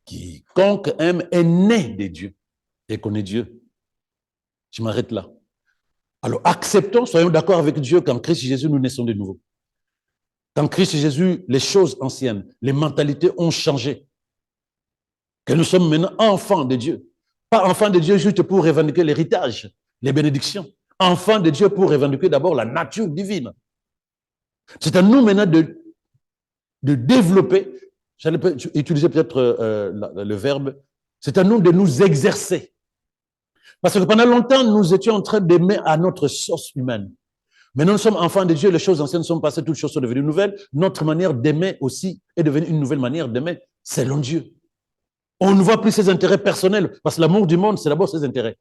Quiconque aime est né de Dieu et connaît Dieu. Je m'arrête là. Alors, acceptons, soyons d'accord avec Dieu qu'en Christ Jésus, nous naissons de nouveau. Qu'en Christ Jésus, les choses anciennes, les mentalités ont changé. Que nous sommes maintenant enfants de Dieu. Pas enfants de Dieu juste pour revendiquer l'héritage, les bénédictions. Enfants de Dieu pour revendiquer d'abord la nature divine. C'est à nous maintenant de développer, j'allais utiliser peut-être le verbe, c'est à nous de nous exercer. Parce que pendant longtemps, nous étions en train d'aimer à notre source humaine. Maintenant, nous sommes enfants de Dieu, les choses anciennes sont passées, toutes choses sont devenues nouvelles. Notre manière d'aimer aussi est devenue une nouvelle manière d'aimer selon Dieu. On ne voit plus ses intérêts personnels, parce que l'amour du monde, c'est d'abord ses intérêts.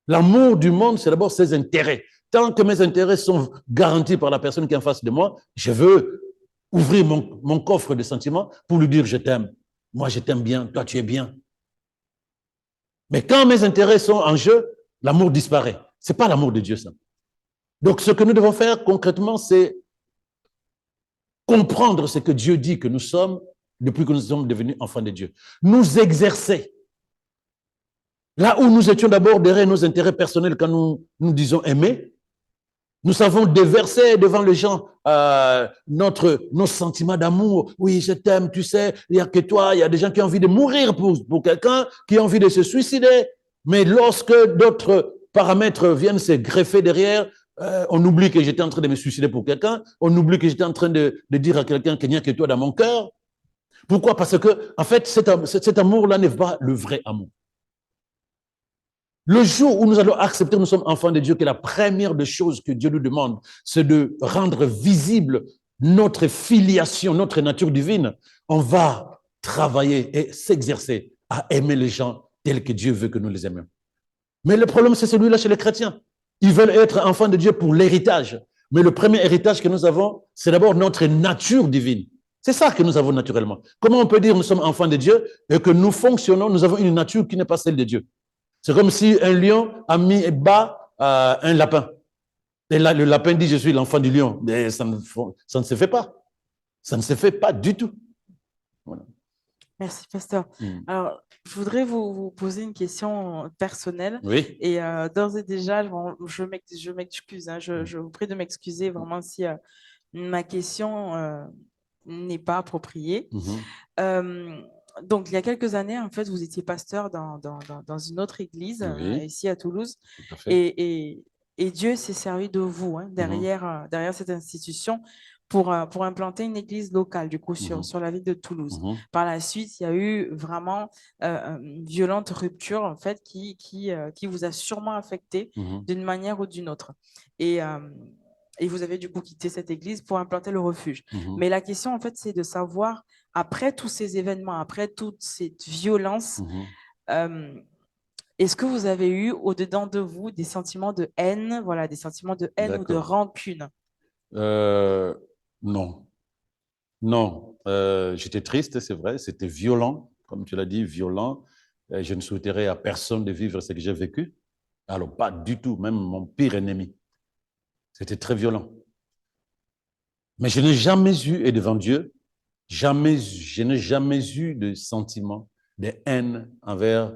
L'amour du monde, c'est d'abord ses intérêts. Tant que mes intérêts sont garantis par la personne qui est en face de moi, je veux ouvrir mon coffre de sentiments pour lui dire je t'aime. Moi, je t'aime bien, toi, tu es bien. Mais quand mes intérêts sont en jeu, l'amour disparaît. Ce n'est pas l'amour de Dieu, ça. Donc, ce que nous devons faire concrètement, c'est comprendre ce que Dieu dit que nous sommes depuis que nous sommes devenus enfants de Dieu. Nous exercer. Là où nous étions d'abord derrière nos intérêts personnels quand nous disons aimer, nous savons déverser devant les gens nos sentiments d'amour. Oui, je t'aime, tu sais, il n'y a que toi, il y a des gens qui ont envie de mourir pour quelqu'un, qui ont envie de se suicider. Mais lorsque d'autres paramètres viennent se greffer derrière, on oublie que j'étais en train de me suicider pour quelqu'un, on oublie que j'étais en train de dire à quelqu'un qu'il n'y a que toi dans mon cœur. Pourquoi? Parce que, en fait, cet amour-là n'est pas le vrai amour. Le jour où nous allons accepter que nous sommes enfants de Dieu, que la première des choses que Dieu nous demande, c'est de rendre visible notre filiation, notre nature divine, on va travailler et s'exercer à aimer les gens tels que Dieu veut que nous les aimions. Mais le problème, c'est celui-là chez les chrétiens. Ils veulent être enfants de Dieu pour l'héritage. Mais le premier héritage que nous avons, c'est d'abord notre nature divine. C'est ça que nous avons naturellement. Comment on peut dire que nous sommes enfants de Dieu et que nous fonctionnons, nous avons une nature qui n'est pas celle de Dieu? C'est comme si un lion a mis bas un lapin. Et là, le lapin dit, je suis l'enfant du lion. Mais ça ne se fait pas. Ça ne se fait pas du tout. Voilà. Merci, pasteur. Alors, je voudrais vous poser une question personnelle. Oui. Et d'ores et déjà, je m'excuse. Hein, je vous prie de m'excuser vraiment si ma question n'est pas appropriée. Donc, il y a quelques années, en fait, vous étiez pasteur dans une autre église, ici à Toulouse. Tout à fait. Et Dieu s'est servi de vous derrière cette institution pour implanter une église locale, du coup, sur la ville de Toulouse. Par la suite, il y a eu vraiment une violente rupture, en fait, qui vous a sûrement affecté d'une manière ou d'une autre. Et vous avez du coup quitté cette église pour implanter le refuge. Mais la question, en fait, c'est de savoir, après tous ces événements, après toute cette violence, est-ce que vous avez eu au-dedans de vous des sentiments de haine, voilà, des sentiments de haine ou de rancune? Non. Non. J'étais triste, c'est vrai. C'était violent, comme tu l'as dit, violent. Je ne souhaiterais à personne de vivre ce que j'ai vécu. Alors, pas du tout, même mon pire ennemi. C'était très violent. Mais je n'ai jamais eu, et devant Dieu, je n'ai jamais eu de sentiment de haine envers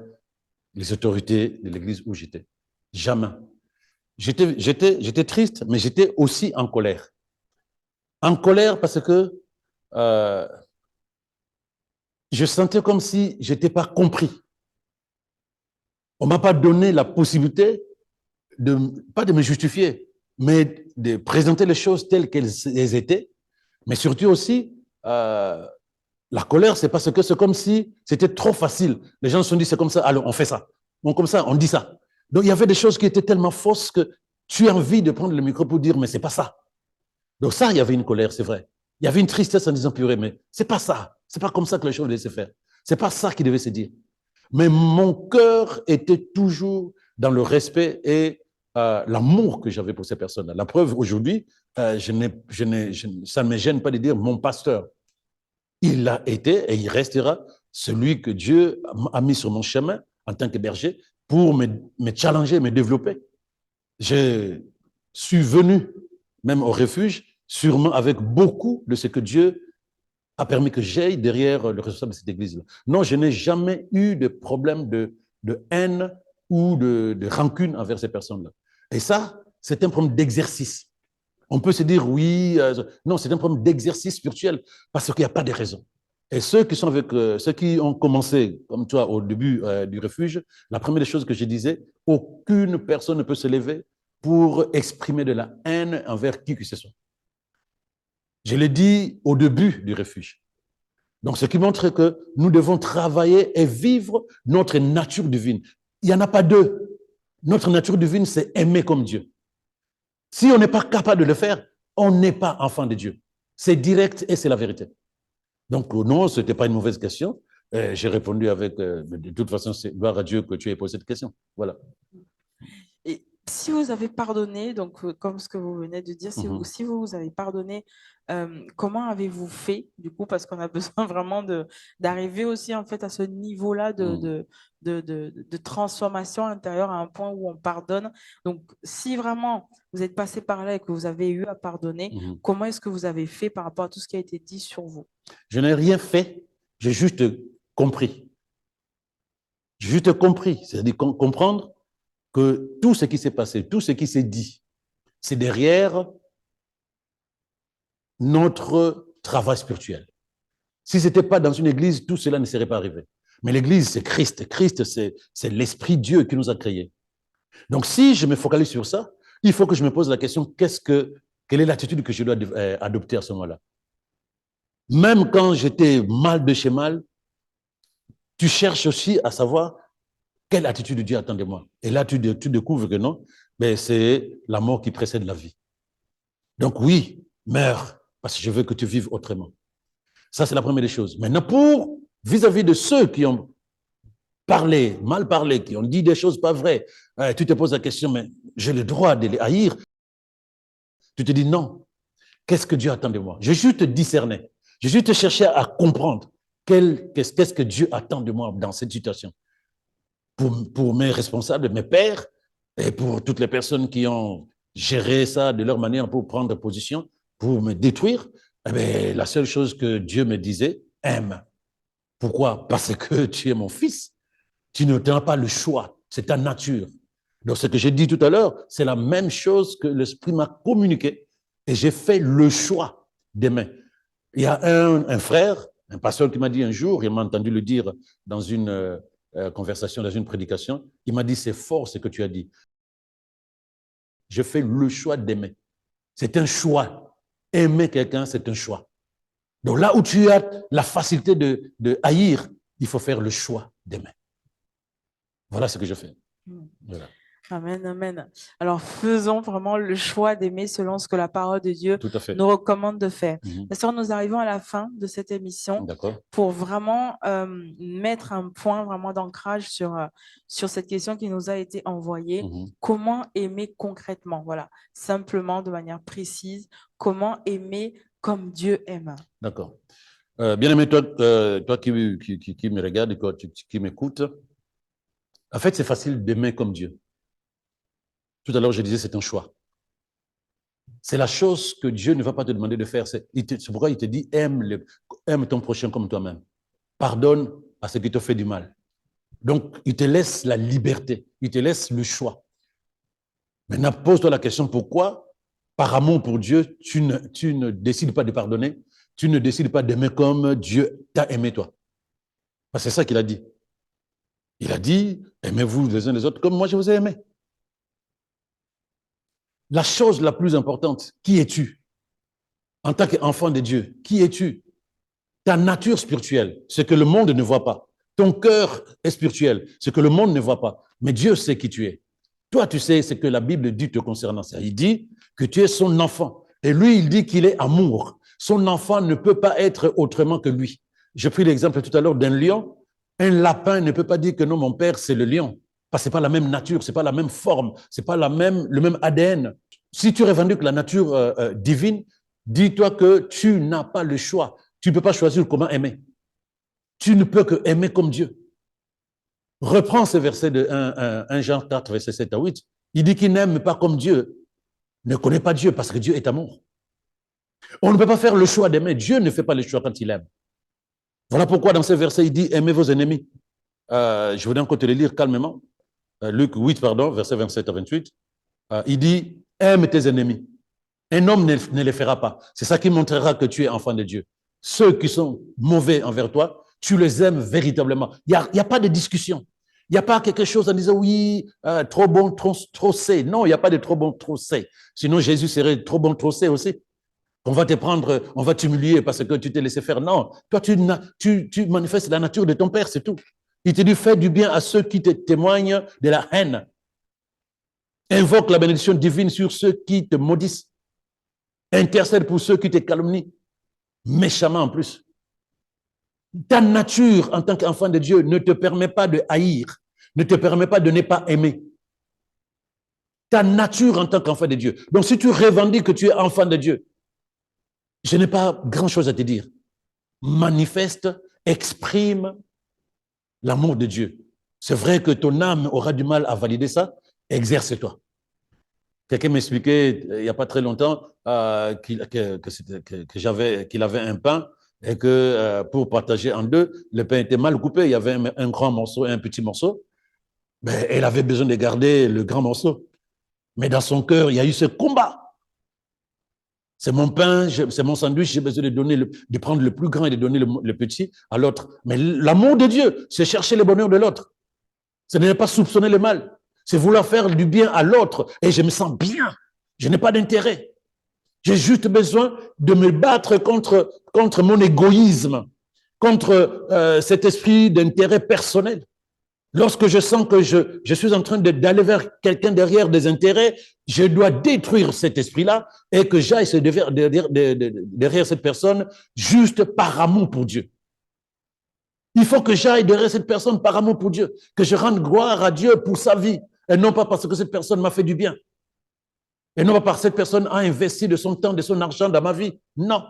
les autorités de l'église où j'étais. Jamais. J'étais triste, mais j'étais aussi en colère. En colère parce que je sentais comme si je n'étais pas compris. On ne m'a pas donné la possibilité, pas de me justifier, mais de présenter les choses telles qu'elles étaient. Mais surtout aussi, la colère, c'est parce que c'est comme si c'était trop facile. Les gens se sont dit, c'est comme ça, alors on fait ça. Donc comme ça, on dit ça. Donc il y avait des choses qui étaient tellement fausses que tu as envie de prendre le micro pour dire, mais c'est pas ça. Donc ça, il y avait une colère, c'est vrai. Il y avait une tristesse en disant, purée, mais c'est pas ça. C'est pas comme ça que les choses devaient se faire. C'est pas ça qui devait se dire. Mais mon cœur était toujours dans le respect et l'amour que j'avais pour ces personnes-là. La preuve, aujourd'hui, ça ne me gêne pas de dire mon pasteur. Il a été et il restera celui que Dieu a mis sur mon chemin en tant que berger pour me challenger, me développer. Je suis venu même au refuge, sûrement avec beaucoup de ce que Dieu a permis que j'aille derrière le responsable de cette église-là. Non, je n'ai jamais eu de problème de haine ou de rancune envers ces personnes-là. Et ça, c'est un problème d'exercice. On peut se dire oui, non, c'est un problème d'exercice spirituel parce qu'il n'y a pas de raison. Et ceux qui sont avec, ceux qui ont commencé, comme toi, au début du refuge, la première des choses que je disais, aucune personne ne peut se lever pour exprimer de la haine envers qui que ce soit. Je l'ai dit au début du refuge. Donc, ce qui montre que nous devons travailler et vivre notre nature divine. Il n'y en a pas deux. Notre nature divine, c'est aimer comme Dieu. Si on n'est pas capable de le faire, on n'est pas enfant de Dieu. C'est direct et c'est la vérité. Donc, non, ce n'était pas une mauvaise question. J'ai répondu avec, de toute façon, c'est gloire à Dieu que tu aies posé cette question. Voilà. Et si vous avez pardonné, donc comme ce que vous venez de dire, si vous avez pardonné, comment avez-vous fait du coup? Parce qu'on a besoin vraiment d'arriver aussi en fait à ce niveau-là de transformation intérieure à un point où on pardonne. Donc, si vraiment vous êtes passé par là et que vous avez eu à pardonner, comment est-ce que vous avez fait par rapport à tout ce qui a été dit sur vous? Je n'ai rien fait, j'ai juste compris. J'ai juste compris, c'est-à-dire comprendre que tout ce qui s'est passé, tout ce qui s'est dit, c'est derrière notre travail spirituel. Si ce n'était pas dans une église, tout cela ne serait pas arrivé. Mais l'église, c'est Christ. Christ, c'est l'Esprit Dieu qui nous a créés. Donc, si je me focalise sur ça, il faut que je me pose la question, quelle est l'attitude que je dois adopter à ce moment-là? Même quand j'étais mal de chez mal, tu cherches aussi à savoir quelle attitude Dieu attend de moi. Et là, tu découvres que non, mais c'est la mort qui précède la vie. Donc oui, meurs, parce que je veux que tu vives autrement. Ça, c'est la première des choses. Maintenant, pour vis-à-vis de ceux qui ont parlé, mal parlé, qui ont dit des choses pas vraies, tu te poses la question, mais j'ai le droit de les haïr. Tu te dis non. Qu'est-ce que Dieu attend de moi? J'ai juste discerné. J'ai juste cherché à comprendre qu'est-ce que Dieu attend de moi dans cette situation. Pour mes responsables, mes pères, et pour toutes les personnes qui ont géré ça de leur manière pour prendre position, pour me détruire, eh bien, la seule chose que Dieu me disait, aime. Pourquoi? Parce que tu es mon fils. Tu n'as pas le choix. C'est ta nature. Donc, ce que j'ai dit tout à l'heure, c'est la même chose que l'Esprit m'a communiqué et j'ai fait le choix d'aimer. Il y a un frère, un pasteur qui m'a dit un jour, il m'a entendu le dire dans une conversation, dans une prédication, il m'a dit, c'est fort ce que tu as dit. Je fais le choix d'aimer. C'est un choix. Aimer quelqu'un, c'est un choix. Donc là où tu as la facilité de haïr, il faut faire le choix d'aimer. Voilà ce que je fais. Voilà. Amen, amen. Alors, faisons vraiment le choix d'aimer selon ce que la parole de Dieu Tout à fait. nous recommande de faire. Mhm. Pasteur, nous arrivons à la fin de cette émission D'accord. pour vraiment mettre un point vraiment d'ancrage sur cette question qui nous a été envoyée. Mhm. Comment aimer concrètement? Voilà, simplement de manière précise, comment aimer comme Dieu aime? D'accord. Bien-aimé, toi qui me regarde et qui m'écoute, en fait, c'est facile d'aimer comme Dieu. Tout à l'heure, je disais, c'est un choix. C'est la chose que Dieu ne va pas te demander de faire. C'est pourquoi il te dit, aime ton prochain comme toi-même. Pardonne à ce qui te fait du mal. Donc, il te laisse la liberté, il te laisse le choix. Maintenant, pose-toi la question, pourquoi, par amour pour Dieu, tu ne décides pas de pardonner, tu ne décides pas d'aimer comme Dieu t'a aimé toi. Parce que c'est ça qu'il a dit. Il a dit, aimez-vous les uns les autres comme moi je vous ai aimé. La chose la plus importante, qui es-tu? En tant qu'enfant de Dieu, qui es-tu? Ta nature spirituelle, ce que le monde ne voit pas. Ton cœur est spirituel, ce que le monde ne voit pas. Mais Dieu sait qui tu es. Toi, tu sais ce que la Bible dit te concernant ça. Il dit que tu es son enfant. Et lui, il dit qu'il est amour. Son enfant ne peut pas être autrement que lui. J'ai pris l'exemple tout à l'heure d'un lion. Un lapin ne peut pas dire que non, mon père, c'est le lion. Parce que ce n'est pas la même nature, ce n'est pas la même forme, ce n'est pas le même ADN. Si tu revendiques la nature divine, dis-toi que tu n'as pas le choix. Tu ne peux pas choisir comment aimer. Tu ne peux que aimer comme Dieu. Reprends ce verset de 1 Jean 4, verset 7 à 8. Il dit qu'il n'aime pas comme Dieu, ne connaît pas Dieu parce que Dieu est amour. On ne peut pas faire le choix d'aimer. Dieu ne fait pas le choix quand il aime. Voilà pourquoi dans ce verset, il dit aimez vos ennemis. Je voudrais encore te le lire calmement. Luc 8, pardon, verset 27 à 28. Il dit aime tes ennemis. Un homme ne les fera pas. C'est ça qui montrera que tu es enfant de Dieu. Ceux qui sont mauvais envers toi, tu les aimes véritablement. Il n'y a pas de discussion. Il n'y a pas quelque chose en disant oui, trop bon, trop c'est. Non, il n'y a pas de trop bon, trop c'est. Sinon, Jésus serait trop bon, trop c'est aussi. On va te prendre, on va t'humilier parce que tu t'es laissé faire. Non, toi, tu manifestes la nature de ton Père, c'est tout. Il te dit, fais du bien à ceux qui te témoignent de la haine. Invoque la bénédiction divine sur ceux qui te maudissent. Intercède pour ceux qui te calomnient, méchamment en plus. Ta nature en tant qu'enfant de Dieu ne te permet pas de haïr, ne te permet pas de ne pas aimer. Ta nature en tant qu'enfant de Dieu. Donc si tu revendiques que tu es enfant de Dieu, je n'ai pas grand-chose à te dire. Manifeste, exprime l'amour de Dieu. C'est vrai que ton âme aura du mal à valider ça, exerce-toi. Quelqu'un m'expliquait il n'y a pas très longtemps qu'il avait un pain et que pour partager en deux, le pain était mal coupé. Il y avait un grand morceau et un petit morceau. Mais elle avait besoin de garder le grand morceau. Mais dans son cœur, il y a eu ce combat. C'est mon pain, c'est mon sandwich, j'ai besoin de prendre le plus grand et de donner le petit à l'autre. Mais l'amour de Dieu, c'est chercher le bonheur de l'autre. Ce n'est pas soupçonner le mal. C'est vouloir faire du bien à l'autre. Et je me sens bien. Je n'ai pas d'intérêt. J'ai juste besoin de me battre contre mon égoïsme, contre cet esprit d'intérêt personnel. Lorsque je sens que je suis en train d'aller vers quelqu'un derrière des intérêts, je dois détruire cet esprit-là et que j'aille derrière cette personne juste par amour pour Dieu. Il faut que j'aille derrière cette personne par amour pour Dieu, que je rende gloire à Dieu pour sa vie, et non pas parce que cette personne m'a fait du bien. Et non pas parce que cette personne a investi de son temps, de son argent dans ma vie. Non.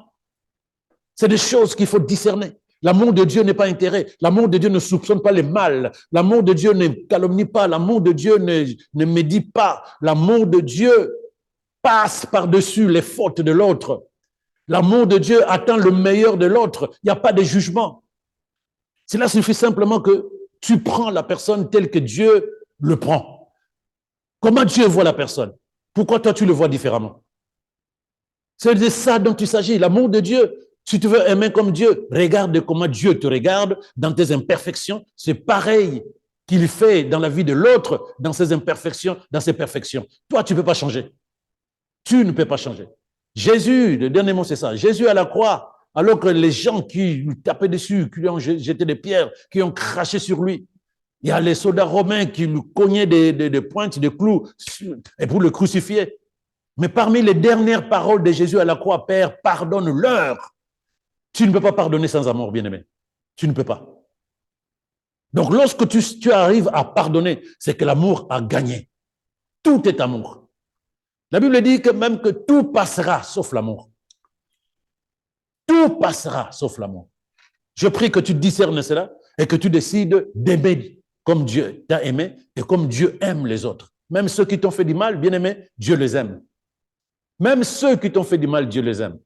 C'est des choses qu'il faut discerner. L'amour de Dieu n'est pas intérêt. L'amour de Dieu ne soupçonne pas le mal. L'amour de Dieu ne calomnie pas. L'amour de Dieu ne médit pas. L'amour de Dieu passe par-dessus les fautes de l'autre. L'amour de Dieu attend le meilleur de l'autre. Il n'y a pas de jugement. Cela suffit simplement que tu prends la personne telle que Dieu le prend. Comment Dieu voit la personne? Pourquoi toi tu le vois différemment? C'est de ça dont il s'agit. L'amour de Dieu. Si tu veux aimer comme Dieu, regarde comment Dieu te regarde dans tes imperfections. C'est pareil qu'il fait dans la vie de l'autre, dans ses imperfections, dans ses perfections. Toi, tu ne peux pas changer. Tu ne peux pas changer. Jésus, le dernier mot, c'est ça. Jésus à la croix, alors que les gens qui lui tapaient dessus, qui lui ont jeté des pierres, qui ont craché sur lui, il y a les soldats romains qui lui cognaient des pointes, des clous, et pour le crucifier. Mais parmi les dernières paroles de Jésus à la croix, Père, pardonne-leur. Tu ne peux pas pardonner sans amour, bien-aimé. Tu ne peux pas. Donc, lorsque tu arrives à pardonner, c'est que l'amour a gagné. Tout est amour. La Bible dit que même que tout passera sauf l'amour. Tout passera sauf l'amour. Je prie que tu discernes cela et que tu décides d'aimer comme Dieu t'a aimé et comme Dieu aime les autres. Même ceux qui t'ont fait du mal, bien aimé, Dieu les aime. Même ceux qui t'ont fait du mal, Dieu les aime.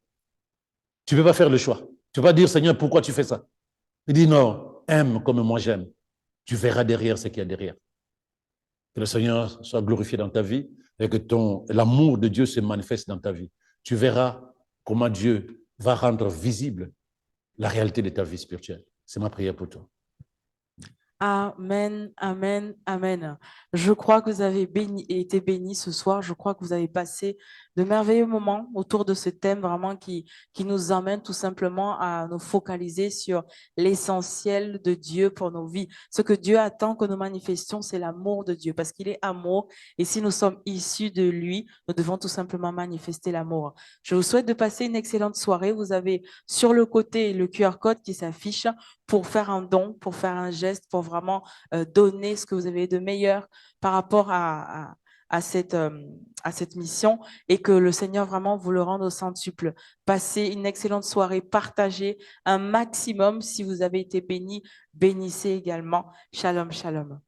Tu ne peux pas faire le choix. Tu ne peux pas dire, Seigneur, pourquoi tu fais ça? Il dit, non, aime comme moi j'aime. Tu verras derrière ce qu'il y a derrière. Que le Seigneur soit glorifié dans ta vie et que l'amour de Dieu se manifeste dans ta vie. Tu verras comment Dieu va rendre visible la réalité de ta vie spirituelle. C'est ma prière pour toi. Amen, amen, amen. Je crois que vous avez été bénis ce soir. Je crois que vous avez passé de merveilleux moments autour de ce thème vraiment qui nous amène tout simplement à nous focaliser sur l'essentiel de Dieu pour nos vies. Ce que Dieu attend que nous manifestions, c'est l'amour de Dieu parce qu'il est amour. Et si nous sommes issus de lui, nous devons tout simplement manifester l'amour. Je vous souhaite de passer une excellente soirée. Vous avez sur le côté le QR code qui s'affiche pour faire un don, pour faire un geste, pour vraiment donner ce que vous avez de meilleur par rapport à cette mission et que le Seigneur vraiment vous le rende au centuple. Passez une excellente soirée, partagez un maximum. Si vous avez été bénis, bénissez également. Shalom, shalom.